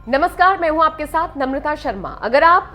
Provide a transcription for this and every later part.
नमस्कार, मैं हूं आपके साथ नम्रता शर्मा। अगर आप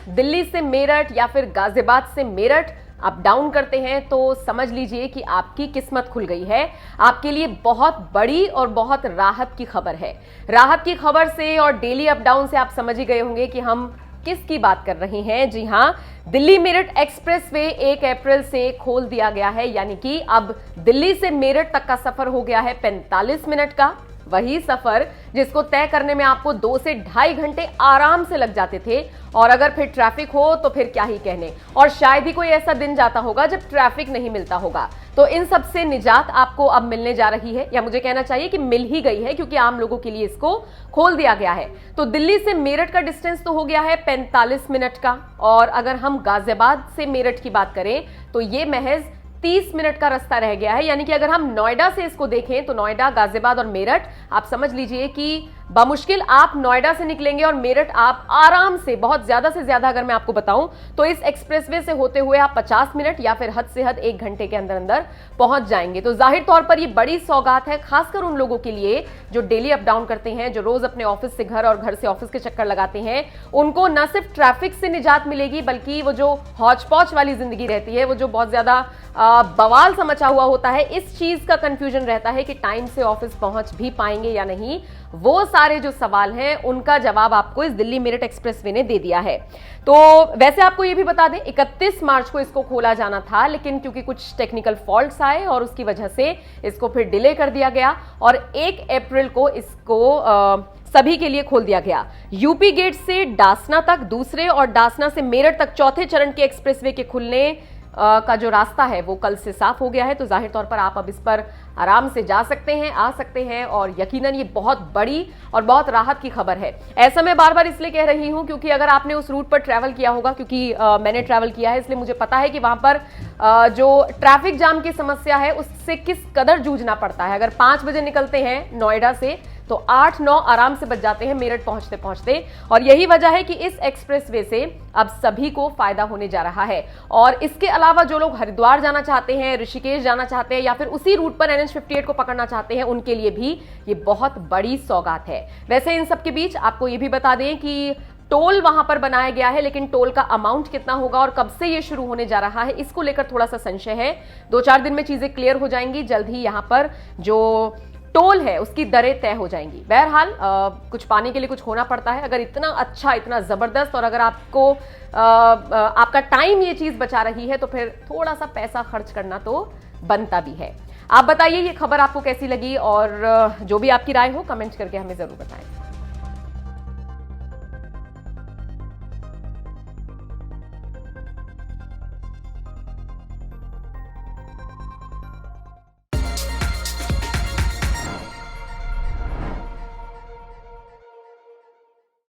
दिल्ली से मेरठ या फिर गाजियाबाद से मेरठ अप डाउन करते हैं तो समझ लीजिए कि आपकी किस्मत खुल गई है। आपके लिए बहुत बड़ी और बहुत राहत की खबर है। राहत की खबर से और डेली अप डाउन से आप समझ ही गए होंगे कि हम किसकी बात कर रहे हैं। जी हां, दिल्ली मेरठ एक्सप्रेसवे 1 अप्रैल से खोल दिया गया है, यानी कि अब दिल्ली से मेरठ तक का सफर हो गया है 45 मिनट का। वही सफर जिसको तय करने में आपको 2 से ढाई घंटे आराम से लग जाते थे, और अगर फिर ट्रैफिक हो तो फिर क्या ही कहने। और शायद ही कोई ऐसा दिन जाता होगा जब ट्रैफिक नहीं मिलता होगा। तो इन सब से निजात आपको अब मिलने जा रही है, या मुझे कहना चाहिए कि मिल ही गई है, क्योंकि आम लोगों के लिए इसको खोल दिया गया है। तो दिल्ली से मेरठ का डिस्टेंस तो हो गया है 45 मिनट का, और अगर हम गाजियाबाद से मेरठ की बात करें तो ये महज 30 मिनट का रास्ता रह गया है। यानी कि अगर हम नोएडा से इसको देखें तो नोएडा, गाजियाबाद और मेरठ, आप समझ लीजिए कि बमुश्किल आप नोएडा से निकलेंगे और मेरठ आप आराम से, बहुत ज्यादा से ज्यादा अगर मैं आपको बताऊं तो इस एक्सप्रेसवे से होते हुए आप 50 मिनट या फिर हद से हद 1 घंटे के अंदर अंदर पहुंच जाएंगे। तो जाहिर तौर पर ये बड़ी सौगात है, खासकर उन लोगों के लिए जो डेली अप डाउन करते हैं, जो रोज अपने ऑफिस से घर और घर से ऑफिस के चक्कर लगाते हैं। उनको न सिर्फ ट्रैफिक से निजात मिलेगी, बल्कि वो जो हौच पौच वाली जिंदगी रहती है, वो जो बहुत ज्यादा बवाल सा मचा हुआ होता है, इस चीज का कंफ्यूजन रहता है कि टाइम से ऑफिस पहुंच भी पाएंगे या नहीं, वो सारे जो सवाल हैं उनका जवाब आपको इस दिल्ली मेरठ एक्सप्रेसवे ने दे दिया है। तो वैसे आपको ये भी बता दें, 31 मार्च को इसको खोला जाना था, लेकिन क्योंकि कुछ टेक्निकल फॉल्ट्स आए और उसकी वजह से इसको फिर डिले कर दिया गया और 1 अप्रैल को इसको सभी के लिए खोल दिया गया। यूपी गेट से डासना तक दूसरे और डासना से मेरठ तक चौथे चरण के एक्सप्रेसवे के खुलने का जो रास्ता है वो कल से साफ हो गया है। तो जाहिर तौर पर आप अब इस पर आराम से जा सकते हैं, आ सकते हैं, और यकीनन ये बहुत बड़ी और बहुत राहत की खबर है। ऐसा मैं बार बार इसलिए कह रही हूं क्योंकि अगर आपने उस रूट पर ट्रैवल किया होगा, क्योंकि मैंने ट्रैवल किया है, इसलिए मुझे पता है कि वहां पर जो ट्रैफिक जाम की समस्या है उससे किस कदर जूझना पड़ता है। अगर 5 बजे निकलते हैं नोएडा से तो 8-9 आराम से बच जाते हैं मेरठ पहुंचते पहुंचते। और यही वजह है कि इस एक्सप्रेसवे से अब सभी को फायदा होने जा रहा है। और इसके अलावा जो लोग हरिद्वार जाना चाहते हैं, ऋषिकेश जाना चाहते हैं, या फिर उसी रूट पर NH-58 को पकड़ना चाहते हैं, उनके लिए भी ये बहुत बड़ी सौगात है। वैसे इन सब के बीच आपको ये भी बता दें कि टोल वहां पर बनाया गया है, लेकिन टोल का अमाउंट कितना होगा और कब से ये शुरू होने जा रहा है, इसको लेकर थोड़ा सा संशय है। 2-4 दिन में चीजें क्लियर हो जाएंगी। जल्द ही यहां पर जो टोल है उसकी दरें तय हो जाएंगी। बहरहाल कुछ पाने के लिए कुछ होना पड़ता है। अगर इतना अच्छा, इतना जबरदस्त, और अगर आपको आपका टाइम ये चीज बचा रही है तो फिर थोड़ा सा पैसा खर्च करना तो बनता भी है। आप बताइए ये खबर आपको कैसी लगी, और जो भी आपकी राय हो कमेंट करके हमें जरूर बताएं।